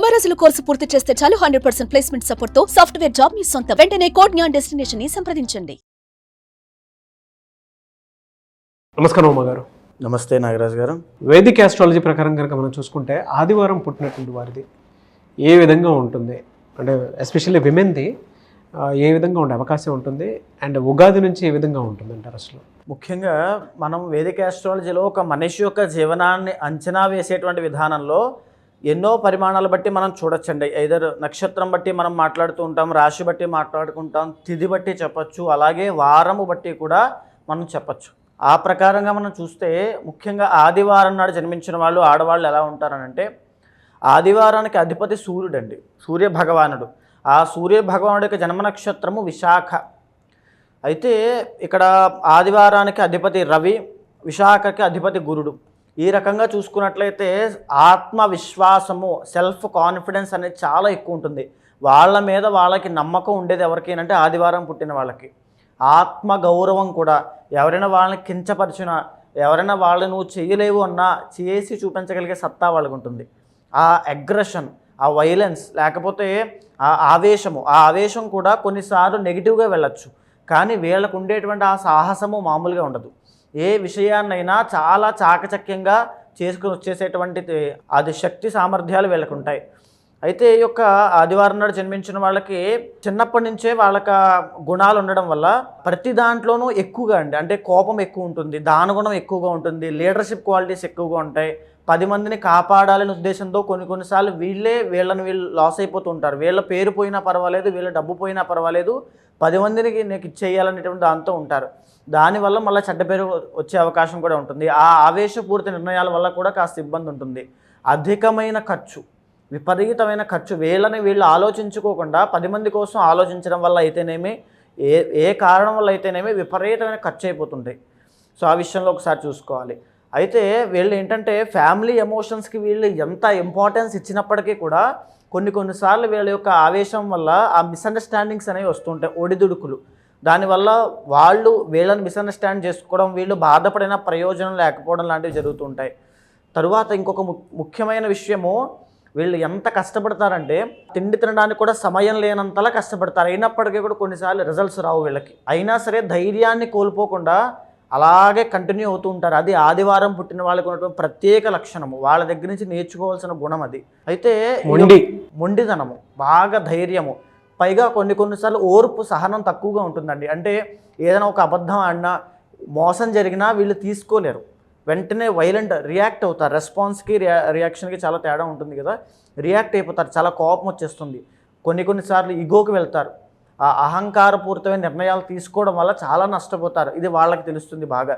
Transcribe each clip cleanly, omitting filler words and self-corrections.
90 రోజుల కోర్సు పూర్తి చేస్తే చాలు 100% ప్లేస్మెంట్ సపోర్ట్ తో సాఫ్ట్వేర్ జాబ్ మీ సొంతం. వెంటనే కోడ్ జ్ఞాన్ డెస్టినేషన్ ని సంప్రదించండి. నమస్కారం అమ్మ గారు. నమస్తే నాగరాజు గారు. వేదిక ఆస్ట్రాలజీ ప్రకారం కనుక మనం చూసుకుంటే ఆదివారం పుట్టినటువంటి వారిది ఏ విధంగా ఉంటుంది అంటే ఎస్పెషల్లీ విమెన్ది ఏ విధంగా ఉండే అవకాశం ఉంటుంది అండ్ ఉగాది నుంచి ఏ విధంగా ఉంటుంది అంటారు అసలు? ముఖ్యంగా మనం వేదిక ఆస్ట్రాలజీలో ఒక మనిషి యొక్క జీవనాన్ని అంచనా వేసేటువంటి విధానంలో ఎన్నో పరిమాణాలు బట్టి మనం చూడొచ్చండి. ఐదర్ నక్షత్రం బట్టి మనం మాట్లాడుతూ ఉంటాం, రాశి బట్టి మాట్లాడుకుంటాం, తిథి బట్టి చెప్పచ్చు, అలాగే వారము బట్టి కూడా మనం చెప్పచ్చు. ఆ ప్రకారంగా మనం చూస్తే ముఖ్యంగా ఆదివారం నాడు జన్మించిన వాళ్ళు ఆడవాళ్ళు ఎలా ఉంటారనంటే, ఆదివారానికి అధిపతి సూర్యుడండి, సూర్య భగవానుడు. ఆ సూర్య భగవానుడి యొక్క జన్మ నక్షత్రము విశాఖ. అయితే ఇక్కడ ఆదివారానికి అధిపతి రవి, విశాఖకి అధిపతి గురుడు. ఈ రకంగా చూసుకున్నట్లయితే ఆత్మవిశ్వాసము, సెల్ఫ్ కాన్ఫిడెన్స్ అనేది చాలా ఎక్కువ ఉంటుంది. వాళ్ళ మీద వాళ్ళకి నమ్మకం ఉండేది ఎవరికైనా ఆదివారం పుట్టిన వాళ్ళకి. ఆత్మ గౌరవం కూడా, ఎవరైనా వాళ్ళని కించపరిచినా, ఎవరైనా వాళ్ళని నువ్వు చేయలేవు అన్నా చేసి చూపించగలిగే సత్తా వాళ్ళకు ఉంటుంది. ఆ అగ్రెషన్, ఆ వైలెన్స్, లేకపోతే ఆ ఆవేశం కూడా కొన్నిసార్లు నెగిటివ్గా వెళ్ళచ్చు. కానీ వీళ్ళకు ఉండేటువంటి ఆ సాహసము మామూలుగా ఉండదు. ఏ విషయాన్నైనా చాలా చాకచక్యంగా చేసుకుని వచ్చేసేటువంటి అది శక్తి సామర్థ్యాలు వీళ్ళకు ఉంటాయి. అయితే ఈ యొక్క ఆదివారం నాడు జన్మించిన వాళ్ళకి చిన్నప్పటి నుంచే వాళ్ళకి గుణాలు ఉండడం వల్ల ప్రతి దాంట్లోనూ ఎక్కువగా అంటే కోపం ఎక్కువ ఉంటుంది, దానగుణం ఎక్కువగా ఉంటుంది, లీడర్షిప్ క్వాలిటీస్ ఎక్కువగా ఉంటాయి. 10 మందిని కాపాడాలనే ఉద్దేశంతో వీళ్ళు లాస్ అయిపోతూ ఉంటారు. వీళ్ళ పేరు పోయినా పర్వాలేదు, వీళ్ళ డబ్బు పోయినా పర్వాలేదు, 10 మందికి నీకు ఇచ్చేయాలనేటువంటి దాంతో ఉంటారు. దానివల్ల మళ్ళీ చెడ్డ పేరు వచ్చే అవకాశం కూడా ఉంటుంది. ఆ ఆవేశపూరిత నిర్ణయాల వల్ల కూడా కాస్త ఇబ్బంది ఉంటుంది. అధికమైన ఖర్చు, విపరీతమైన ఖర్చు, వీళ్ళు ఆలోచించుకోకుండా 10 మంది కోసం ఆలోచించడం వల్ల అయితేనేమి, ఏ కారణం వల్ల అయితేనేమి విపరీతమైన ఖర్చు అయిపోతుంటాయి. సో ఆ విషయంలో ఒకసారి చూసుకోవాలి. అయితే వీళ్ళు ఏంటంటే ఫ్యామిలీ ఎమోషన్స్కి వీళ్ళు ఎంత ఇంపార్టెన్స్ ఇచ్చినప్పటికీ కూడా కొన్నిసార్లు వీళ్ళ యొక్క ఆవేశం వల్ల ఆ మిస్అండర్స్టాండింగ్స్ అనేవి వస్తుంటాయి, ఒడిదుడుకులు. దానివల్ల వీళ్ళని మిస్అండర్స్టాండ్ చేసుకోవడం, వీళ్ళు బాధపడిన ప్రయోజనం లేకపోవడం లాంటివి జరుగుతుంటాయి. తరువాత ఇంకొక ముఖ్యమైన విషయము, వీళ్ళు ఎంత కష్టపడతారంటే తిండి తినడానికి కూడా సమయం లేనంతలా కష్టపడతారు. అయినప్పటికీ కూడా కొన్నిసార్లు రిజల్ట్స్ రావు వీళ్ళకి. అయినా సరే ధైర్యాన్ని కోల్పోకుండా అలాగే కంటిన్యూ అవుతూ ఉంటారు. అది ఆదివారం పుట్టిన వాళ్ళకి ఉన్నటువంటి ప్రత్యేక లక్షణము, వాళ్ళ దగ్గర నుంచి నేర్చుకోవాల్సిన గుణం అది. అయితే మొండితనము, బాగా ధైర్యము, పైగా కొన్నిసార్లు ఓర్పు, సహనం తక్కువగా ఉంటుందండి. అంటే ఏదైనా ఒక అబద్ధం ఆడినా, మోసం జరిగినా వీళ్ళు తీసుకోలేరు, వెంటనే వైలెంట్ రియాక్ట్ అవుతారు. రెస్పాన్స్కి రియాక్షన్కి చాలా తేడా ఉంటుంది కదా, రియాక్ట్ అయిపోతారు, చాలా కోపం వచ్చేస్తుంది. కొన్నిసార్లు ఈగోకి వెళ్తారు. ఆ అహంకారపూరితమైన నిర్ణయాలు తీసుకోవడం వల్ల చాలా నష్టపోతారు. ఇది వాళ్ళకి తెలుస్తుంది బాగా.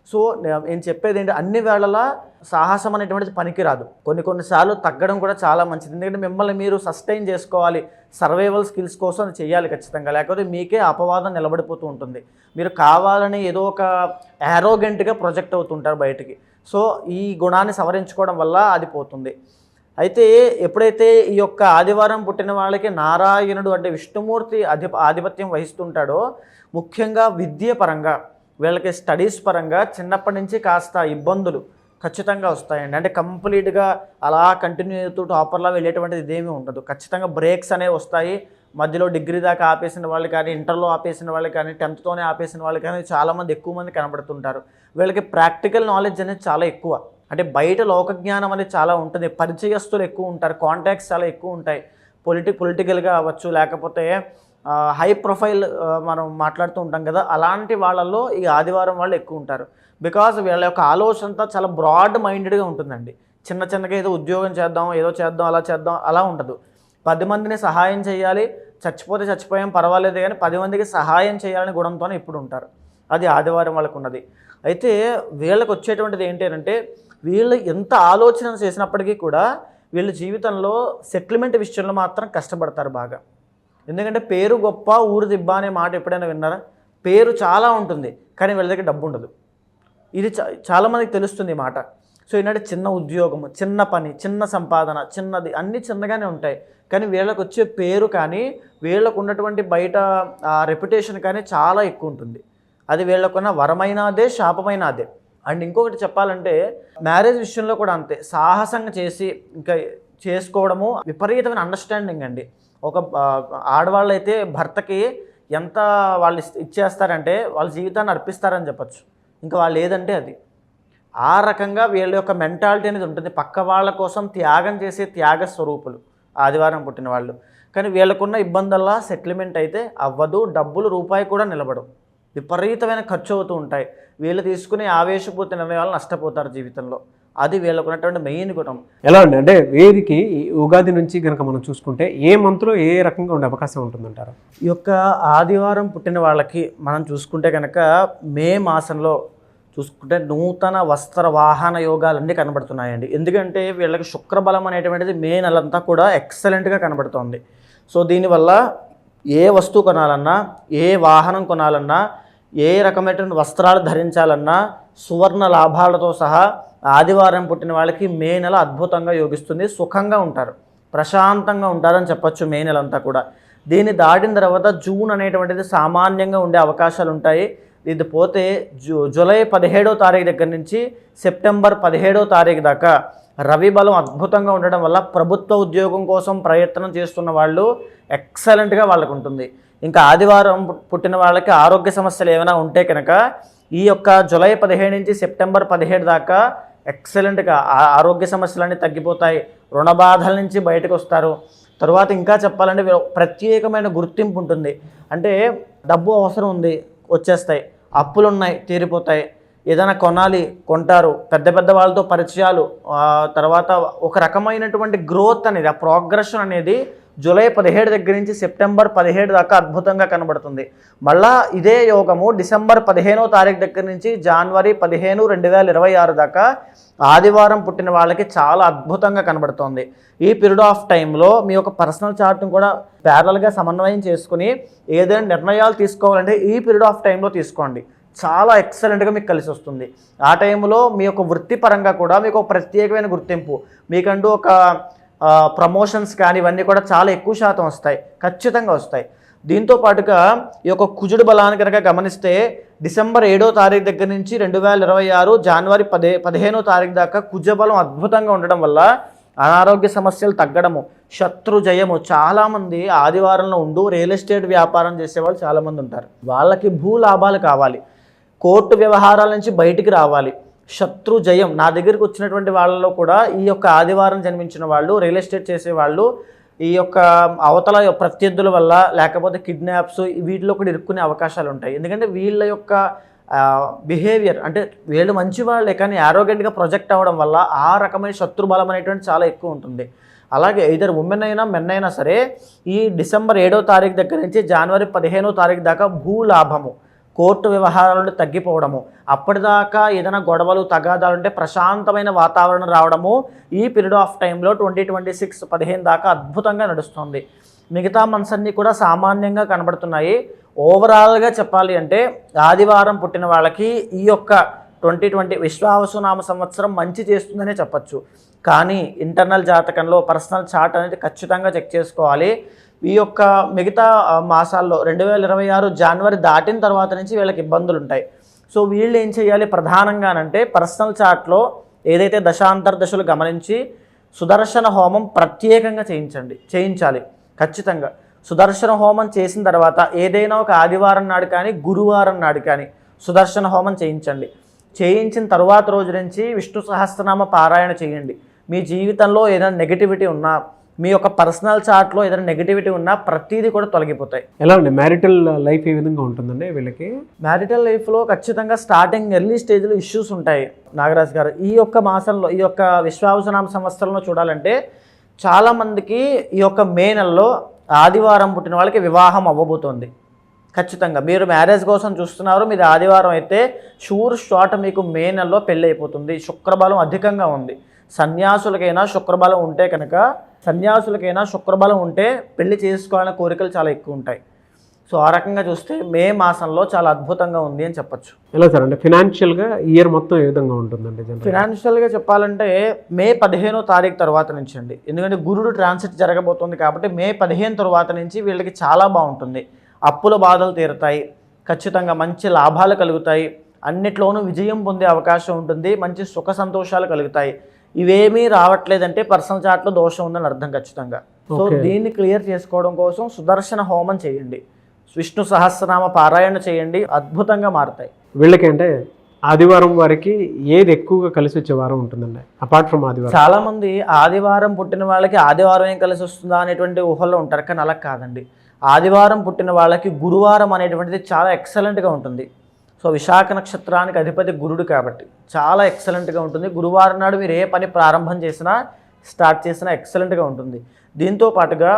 సో నేను చెప్పేది ఏంటి, అన్ని వేళలా సాహసం అనేటువంటిది పనికిరాదు. కొన్నిసార్లు తగ్గడం కూడా చాలా మంచిది. ఎందుకంటే మిమ్మల్ని మీరు సస్టైన్ చేసుకోవాలి, సర్వైవల్ స్కిల్స్ కోసం అది చేయాలి ఖచ్చితంగా. లేకపోతే మీకే అపవాదం నిలబడిపోతూ ఉంటుంది. మీరు కావాలని ఏదో ఒక యారోగెంట్గా ప్రొజెక్ట్ అవుతుంటారు బయటికి. సో ఈ గుణాన్ని సవరించుకోవడం వల్ల అది పోతుంది. అయితే ఎప్పుడైతే ఈ యొక్క ఆదివారం పుట్టిన వాళ్ళకి నారాయణుడు అంటే విష్ణుమూర్తి ఆధిపత్యం వహిస్తుంటాడో, ముఖ్యంగా విద్య పరంగా వీళ్ళకి స్టడీస్ పరంగా చిన్నప్పటి నుంచి కాస్త ఇబ్బందులు ఖచ్చితంగా వస్తాయండి. అంటే కంప్లీట్గా అలా కంటిన్యూ అవుతూ టాపర్లా వెళ్ళేటువంటిది ఇదేమీ ఉండదు. ఖచ్చితంగా బ్రేక్స్ అనేవి వస్తాయి. మధ్యలో డిగ్రీ దాకా ఆపేసిన వాళ్ళు కానీ, ఇంటర్లో ఆపేసిన వాళ్ళు కానీ, 10థ్తోనే ఆపేసిన వాళ్ళు కానీ చాలామంది ఎక్కువ మంది కనబడుతుంటారు. వీళ్ళకి ప్రాక్టికల్ నాలెడ్జ్ అనేది చాలా ఎక్కువ. అంటే బయట లోకజ్ఞానం అనేది చాలా ఉంటుంది, పరిచయస్తులు ఎక్కువ ఉంటారు, కాంటాక్ట్స్ చాలా ఎక్కువ ఉంటాయి. పొలిటికల్గా అవ్వచ్చు, లేకపోతే హై ప్రొఫైల్ మనం మాట్లాడుతూ ఉంటాం కదా, అలాంటి వాళ్ళల్లో ఈ ఆదివారం వాళ్ళు ఎక్కువ ఉంటారు. బికాజ్ వీళ్ళ యొక్క ఆలోచన అంతా చాలా బ్రాడ్ మైండెడ్గా ఉంటుందండి. చిన్నగా ఏదో ఉద్యోగం చేద్దాం, ఏదో చేద్దాం, అలా చేద్దాం అలా ఉండదు. 10 మందిని సహాయం చేయాలి, చచ్చిపోతే చచ్చిపోయాం పర్వాలేదు కానీ 10 మందికి సహాయం చేయాలని గుణంతోనే ఇప్పుడు ఉంటారు. అది ఆదివారం వాళ్ళకు ఉన్నది. అయితే వీళ్ళకి వచ్చేటువంటిది ఏంటి అంటే, వీళ్ళు ఎంత ఆలోచన చేసినప్పటికీ కూడా వీళ్ళ జీవితంలో సెటిల్మెంట్ విషయంలో మాత్రం కష్టపడతారు బాగా. ఎందుకంటే పేరు గొప్ప ఊరు దిబ్బ అనే మాట ఎప్పుడైనా విన్నారా? పేరు చాలా ఉంటుంది కానీ వీళ్ళ దగ్గర డబ్బు ఉండదు. ఇది చాలామందికి తెలుస్తుంది మాట. సో ఏంటంటే చిన్న ఉద్యోగము, చిన్న పని, చిన్న సంపాదన, చిన్నది అన్నీ చిన్నగానే ఉంటాయి. కానీ వీళ్ళకు వచ్చే పేరు కానీ, వీళ్ళకు ఉన్నటువంటి బయట రెప్యుటేషన్ కానీ చాలా ఎక్కువ ఉంటుంది. అది వీళ్ళకున్న వరమైన అదే, శాపమైన అదే. అండ్ ఇంకొకటి చెప్పాలంటే మ్యారేజ్ విషయంలో కూడా అంతే. సాహసంగా చేసి ఇంకా చేసుకోవడము విపరీతమైన అండర్స్టాండింగ్ అండి. ఒక ఆడవాళ్ళు అయితే భర్తకి ఎంత వాళ్ళు ఇచ్చేస్తారంటే వాళ్ళ జీవితాన్ని అర్పిస్తారని చెప్పచ్చు. ఇంకా వాళ్ళు ఏదంటే అది ఆ రకంగా వీళ్ళ యొక్క మెంటాలిటీ అనేది ఉంటుంది. పక్క వాళ్ళ కోసం త్యాగం చేసే త్యాగ స్వరూపులు ఆదివారం పుట్టిన వాళ్ళు. కానీ వీళ్ళకున్న ఇబ్బందుల్లా సెటిల్మెంట్ అయితే అవ్వదు, డబ్బులు రూపాయి కూడా నిలబడవు, విపరీతమైన ఖర్చు అవుతూ ఉంటాయి. వీళ్ళు తీసుకునే ఆవేశపూర్తి నిర్ణయాలు నష్టపోతారు జీవితంలో. అది వీళ్ళకున్నటువంటి మెయిన్ గుణం. ఎలా అండి అంటే వీరికి ఉగాది నుంచి కనుక మనం చూసుకుంటే ఏ మంత్లో ఏ రకంగా ఉండే అవకాశం ఉంటుందంటారు? ఈ యొక్క ఆదివారం పుట్టిన వాళ్ళకి మనం చూసుకుంటే కనుక మే మాసంలో చూసుకుంటే నూతన వస్త్ర వాహన యోగాలన్నీ కనబడుతున్నాయండి. ఎందుకంటే వీళ్ళకి శుక్రబలం అనేటువంటిది మే నెలంతా కూడా ఎక్సలెంట్గా కనబడుతోంది. సో దీనివల్ల ఏ వస్తువు కొనాలన్నా, ఏ వాహనం కొనాలన్నా, ఏ రకమైనటువంటి వస్త్రాలు ధరించాలన్నా సువర్ణ లాభాలతో సహా ఆదివారం పుట్టిన వాళ్ళకి మే నెల అద్భుతంగా యోగిస్తుంది. సుఖంగా ఉంటారు, ప్రశాంతంగా ఉంటారని చెప్పచ్చు మే నెలంతా కూడా. దీన్ని దాటిన తర్వాత జూన్ అనేటువంటిది సామాన్యంగా ఉండే అవకాశాలు ఉంటాయి. ఇది పోతే జూలై 17వ తారీఖు దగ్గర నుంచి సెప్టెంబర్ 17వ తారీఖు దాకా రవి బలం అద్భుతంగా ఉండడం వల్ల ప్రభుత్వ ఉద్యోగం కోసం ప్రయత్నం చేస్తున్న వాళ్ళు ఎక్సలెంట్గా వాళ్ళకు ఉంటుంది. ఇంకా ఆదివారం పుట్టిన వాళ్ళకి ఆరోగ్య సమస్యలు ఏమైనా ఉంటే కనుక ఈ యొక్క జూలై 17 నుంచి సెప్టెంబర్ 17 దాకా ఎక్సలెంట్గా ఆరోగ్య సమస్యలన్నీ తగ్గిపోతాయి, రుణ బాధల నుంచి బయటకు వస్తారు. తర్వాత ఇంకా చెప్పాలంటే ప్రత్యేకమైన గుర్తింపు ఉంటుంది. అంటే డబ్బు అవసరం ఉంది, వచ్చేస్తాయి, అప్పులు ఉన్నాయి, తీరిపోతాయి, ఏదైనా కొనాలి, కొంటారు, పెద్ద పెద్ద వాళ్ళతో పరిచయాలు, తర్వాత ఒక రకమైనటువంటి గ్రోత్ అనేది, ఆ ప్రోగ్రెషన్ అనేది జూలై 17 దగ్గర నుంచి సెప్టెంబర్ 17 దాకా అద్భుతంగా కనబడుతుంది. మళ్ళా ఇదే యోగము డిసెంబర్ 15వ తారీఖు దగ్గర నుంచి జనవరి 15, 2026 దాకా ఆదివారం పుట్టిన వాళ్ళకి చాలా అద్భుతంగా కనబడుతోంది. ఈ పీరియడ్ ఆఫ్ టైంలో మీ యొక్క పర్సనల్ చార్ట్ను కూడా ప్యారల్గా సమన్వయం చేసుకుని ఏదైనా నిర్ణయాలు తీసుకోవాలంటే ఈ పీరియడ్ ఆఫ్ టైంలో తీసుకోండి, చాలా ఎక్సలెంట్గా మీకు కలిసి వస్తుంది. ఆ టైంలో మీ యొక్క వృత్తిపరంగా కూడా మీకు ఒక ప్రత్యేకమైన గుర్తింపు, మీకంటూ ఒక ప్రమోషన్స్ కానీ ఇవన్నీ కూడా చాలా ఎక్కువ శాతం వస్తాయి, ఖచ్చితంగా వస్తాయి. దీంతో పాటుగా ఈ యొక్క కుజుడు బలాన్ని కనుక గమనిస్తే డిసెంబర్ 7వ తారీఖు దగ్గర నుంచి 2026 జనవరి 15వ తారీఖు దాకా కుజబలం అద్భుతంగా ఉండడం వల్ల అనారోగ్య సమస్యలు తగ్గడము, శత్రు జయము. చాలామంది ఆదివారంలో ఉంటూ రియల్ ఎస్టేట్ వ్యాపారం చేసేవాళ్ళు చాలామంది ఉంటారు. వాళ్ళకి భూ లాభాలు కావాలి, కోర్టు వ్యవహారాల నుంచి బయటికి రావాలి, శత్రు జయం. నా దగ్గరికి వచ్చినటువంటి వాళ్ళలో కూడా ఈ యొక్క ఆదివారం జన్మించిన వాళ్ళు, రియల్ ఎస్టేట్ చేసేవాళ్ళు ఈ యొక్క అవతల ప్రత్యర్థుల వల్ల లేకపోతే కిడ్నాప్స్ వీటిలో కూడా ఇరుక్కునే అవకాశాలు ఉంటాయి. ఎందుకంటే వీళ్ళ యొక్క బిహేవియర్ అంటే వీళ్ళు మంచి వాళ్ళే కానీ యారోగెంట్గా ప్రొజెక్ట్ అవ్వడం వల్ల ఆ రకమైన శత్రు బలం అనేటువంటి చాలా ఎక్కువ ఉంటుంది. అలాగే ఇద్దరు ఉమెన్ అయినా మెన్ అయినా సరే ఈ డిసెంబర్ 7వ తారీఖు దగ్గర నుంచి జనవరి 15వ తారీఖు దాకా భూలాభము, కోర్టు వ్యవహారాలు తగ్గిపోవడము, అప్పటిదాకా ఏదైనా గొడవలు తగాదాలు ఉంటే ప్రశాంతమైన వాతావరణం రావడము ఈ పీరియడ్ ఆఫ్ టైంలో 2026 15 దాకా అద్భుతంగా నడుస్తుంది. మిగతా మంత్స్ అన్నీ కూడా సామాన్యంగా కనబడుతున్నాయి. ఓవరాల్గా చెప్పాలి అంటే ఆదివారం పుట్టిన వాళ్ళకి ఈ యొక్క 2020 విశ్వావసునామ సంవత్సరం మంచి చేస్తుందనే చెప్పచ్చు. కానీ ఇంటర్నల్ జాతకంలో పర్సనల్ చార్ట్ అనేది ఖచ్చితంగా చెక్ చేసుకోవాలి. ఈ యొక్క మిగతా మాసాల్లో 2026 జనవరి దాటిన తర్వాత నుంచి వీళ్ళకి ఇబ్బందులు ఉంటాయి. సో వీళ్ళు ఏం చేయాలి ప్రధానంగానంటే పర్సనల్ చార్ట్లో ఏదైతే దశాంతర్దశలు గమనించి సుదర్శన హోమం ప్రత్యేకంగా చేయించాలి ఖచ్చితంగా. సుదర్శన హోమం చేసిన తర్వాత ఏదైనా ఒక ఆదివారం నాడు కానీ గురువారం నాడు కానీ సుదర్శన హోమం చేయించండి. చేయించిన తర్వాత రోజు నుంచి విష్ణు సహస్రనామ పారాయణ చేయండి. మీ జీవితంలో ఏదైనా నెగిటివిటీ ఉన్నా, మీ యొక్క పర్సనల్ చార్ట్లో ఏదైనా నెగిటివిటీ ఉన్నా ప్రతిదీ కూడా తొలగిపోతాయి. ఎలా అండి మ్యారిటల్ లైఫ్ ఏ విధంగా ఉంటుందండి వీళ్ళకి? మ్యారిటల్ లైఫ్లో ఖచ్చితంగా స్టార్టింగ్ ఎర్లీ స్టేజ్లో ఇష్యూస్ ఉంటాయి నాగరాజ్ గారు. ఈ యొక్క మాసంలో ఈ యొక్క విశ్వావసునామ సంవత్సరంలో చూడాలంటే చాలామందికి ఈ యొక్క మే నెలలో ఆదివారం పుట్టిన వాళ్ళకి వివాహం అవ్వబోతోంది. ఖచ్చితంగా మీరు మ్యారేజ్ కోసం చూస్తున్నారు, మీది ఆదివారం అయితే షూర్ షాట్ మీకు మే నెలలో పెళ్ళి అయిపోతుంది. శుక్రబలం అధికంగా ఉంది. సన్యాసులకైనా శుక్రబలం ఉంటే పెళ్లి చేసుకోవాలనే కోరికలు చాలా ఎక్కువ ఉంటాయి. సో ఆ రకంగా చూస్తే మే మాసంలో చాలా అద్భుతంగా ఉంది అని చెప్పొచ్చు. ఎలా సార్ అంటే ఫినాన్షియల్గా ఇయర్ మొత్తం ఏ విధంగా ఉంటుందండి? ఫినాన్షియల్గా చెప్పాలంటే మే 15వ తారీఖు తర్వాత నుంచి అండి, ఎందుకంటే గురుడు ట్రాన్సిట్ జరగబోతుంది కాబట్టి మే 15 తర్వాత నుంచి వీళ్ళకి చాలా బాగుంటుంది. అప్పుల బాధలు తీరుతాయి, ఖచ్చితంగా మంచి లాభాలు కలుగుతాయి, అన్నిట్లోనూ విజయం పొందే అవకాశం ఉంటుంది, మంచి సుఖ సంతోషాలు కలుగుతాయి. ఇవేమీ రావట్లేదంటే పర్సనల్ చార్ట్లో దోషం ఉందని అర్థం ఖచ్చితంగా. So Okay. దీన్ని క్లియర్ చేసుకోవడం కోసం సుదర్శన హోమం చేయండి, విష్ణు సహస్రనామ పారాయణ చేయండి, అద్భుతంగా మారుతాయి. వీళ్ళకి అంటే ఆదివారం వారికి ఏది ఎక్కువగా కలిసి వచ్చే వారం ఉంటుందండి అపార్ట్ ఫ్రమ్ ఆదివారం? చాలా మంది ఆదివారం పుట్టిన వాళ్ళకి ఆదివారం ఏం కలిసి వస్తుందా అనేటువంటి ఊహల్లో ఉంటారు, కానీ అలా కాదండి. ఆదివారం పుట్టిన వాళ్ళకి గురువారం అనేటువంటిది చాలా ఎక్సలెంట్గా ఉంటుంది. సో విశాఖ నక్షత్రానికి అధిపతి గురుడు కాబట్టి చాలా ఎక్సలెంట్గా ఉంటుంది. గురువారం నాడు మీరు ఏ పని ప్రారంభం చేసినా స్టార్ట్ చేసినా ఎక్సలెంట్గా ఉంటుంది. దీంతో పాటుగా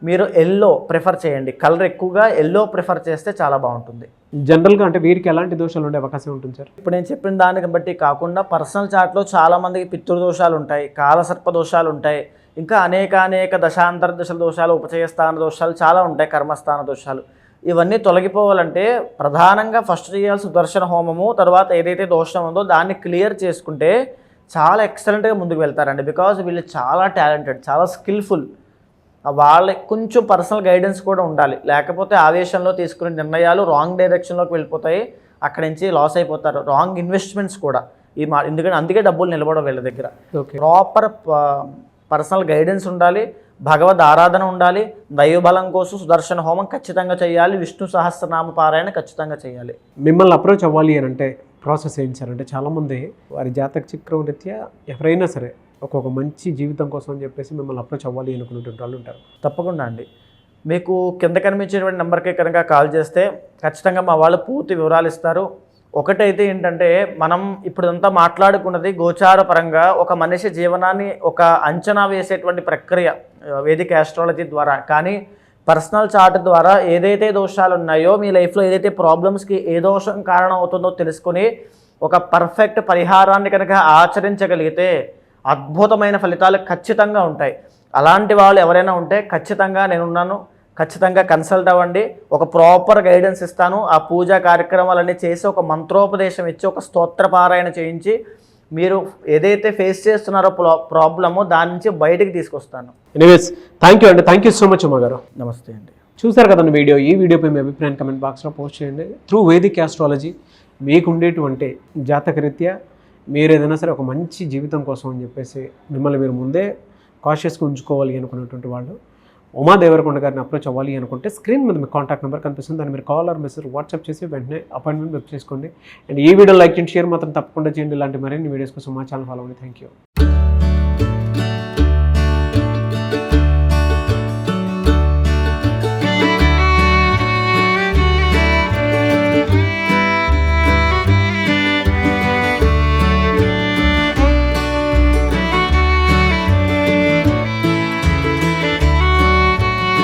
మీరు ఎల్లో ప్రిఫర్ చేయండి, కలర్ ఎక్కువగా ఎల్లో ప్రిఫర్ చేస్తే చాలా బాగుంటుంది. జనరల్గా అంటే వీరికి ఎలాంటి దోషాలు ఉండే అవకాశం ఉంటుంది సార్? ఇప్పుడు నేను చెప్పిన దాన్ని బట్టి కాకుండా పర్సనల్ చార్ట్లో చాలామందికి పితృదోషాలు ఉంటాయి, కాలసర్ప దోషాలు ఉంటాయి, ఇంకా అనేక దశాంతర దశల దోషాలు, ఉపచయస్థాన దోషాలు చాలా ఉంటాయి, కర్మస్థాన దోషాలు. ఇవన్నీ తొలగిపోవాలంటే ప్రధానంగా ఫస్ట్ చేయాల్సిన సుదర్శన హోమము, తర్వాత ఏదైతే దోషం ఉందో దాన్ని క్లియర్ చేసుకుంటే చాలా ఎక్సలెంట్గా ముందుకు వెళ్తారండి. బికాజ్ వీళ్ళు చాలా టాలెంటెడ్, చాలా స్కిల్ఫుల్. వాళ్ళకి కొంచెం పర్సనల్ గైడెన్స్ కూడా ఉండాలి, లేకపోతే ఆవేశంలో తీసుకునే నిర్ణయాలు రాంగ్ డైరెక్షన్లోకి వెళ్ళిపోతాయి, అక్కడి నుంచి లాస్ అయిపోతారు. రాంగ్ ఇన్వెస్ట్మెంట్స్ కూడా ఎందుకంటే అందుకే డబ్బులు నిలబడవు వీళ్ళ దగ్గర. ప్రాపర్ పర్సనల్ గైడెన్స్ ఉండాలి, భగవద్ ఆరాధన ఉండాలి, దైవబలం కోసం సుదర్శన హోమం ఖచ్చితంగా చేయాలి, విష్ణు సహస్రనామ పారాయణ ఖచ్చితంగా చేయాలి. మిమ్మల్ని అప్రోచ్ అవ్వాలి అని అంటే ప్రాసెస్ ఏంటి సార్? అంటే చాలామంది వారి జాతక చక్రం రీత్యా ఎవరైనా సరే ఒక్కొక్క మంచి జీవితం కోసం అని చెప్పేసి మిమ్మల్ని అప్రోచ్ అవ్వాలి అనుకునేటువంటి వాళ్ళు ఉంటారు. తప్పకుండా అండి, మీకు కింద కనిపించేటువంటి నెంబర్కి కనుక కాల్ చేస్తే ఖచ్చితంగా మా వాళ్ళు పూర్తి వివరాలు ఇస్తారు. ఒకటైతే ఏంటంటే మనం ఇప్పుడంతా మాట్లాడుకున్నది గోచార పరంగా ఒక మనిషి జీవనాన్ని ఒక అంచనా వేసేటువంటి ప్రక్రియ వేదిక ఆస్ట్రాలజీ ద్వారా. కానీ పర్సనల్ చార్ట్ ద్వారా ఏదైతే దోషాలు ఉన్నాయో, మీ లైఫ్లో ఏదైతే ప్రాబ్లమ్స్కి ఏ దోషం కారణం అవుతుందో తెలుసుకొని ఒక పర్ఫెక్ట్ పరిహారాన్ని కనుక ఆచరించగలిగితే అద్భుతమైన ఫలితాలు ఖచ్చితంగా ఉంటాయి. అలాంటి వాళ్ళు ఎవరైనా ఉంటే ఖచ్చితంగా నేనున్నాను, ఖచ్చితంగా కన్సల్ట్ అవ్వండి, ఒక ప్రాపర్ గైడెన్స్ ఇస్తాను. ఆ పూజా కార్యక్రమాలన్నీ చేసి ఒక మంత్రోపదేశం ఇచ్చి ఒక స్తోత్ర పారాయణ చేయించి మీరు ఏదైతే ఫేస్ చేస్తున్నారో ప్రాబ్లమో దాని నుంచి బయటికి తీసుకొస్తాను. ఎనీవేస్ థ్యాంక్ యూ అండి, thank you so much Uma గారు. నమస్తే అండి. చూసారు కదండి వీడియో. ఈ వీడియోపై మీ అభిప్రాయం కమెంట్ బాక్స్లో పోస్ట్ చేయండి. త్రూ వేదిక్ ఆస్ట్రాలజీ మీకు ఉండేటువంటి జాతకరీత్యా మీరు ఏదైనా సరే ఒక మంచి జీవితం కోసం అని చెప్పేసి మిమ్మల్ని మీరు ముందే కాషియస్గా ఉంచుకోవాలి అనుకున్నటువంటి వాళ్ళు ఉమా దేవరకొండ గారిని అప్రోచ్ అవ్వాలి అనుకుంటే స్క్రీన్ మీద మీకు కాంటాక్ట్ నెంబర్ కనిపిస్తుంది, దాన్ని మీరు కాల్ ఆర్ మెసేజ్ వాట్సాప్ చేసి వెంటనే అపాయింట్మెంట్ బుక్ చేసుకోండి. అండ్ ఈ వీడియో లైక్ చేయండి, షేర్ మాత్రం తప్పకుండా చేయండి. ఇలాంటి మరిన్ని వీడియోస్ కోసం మా ఛానల్ ఫాలో అవ్వండి. Thank you.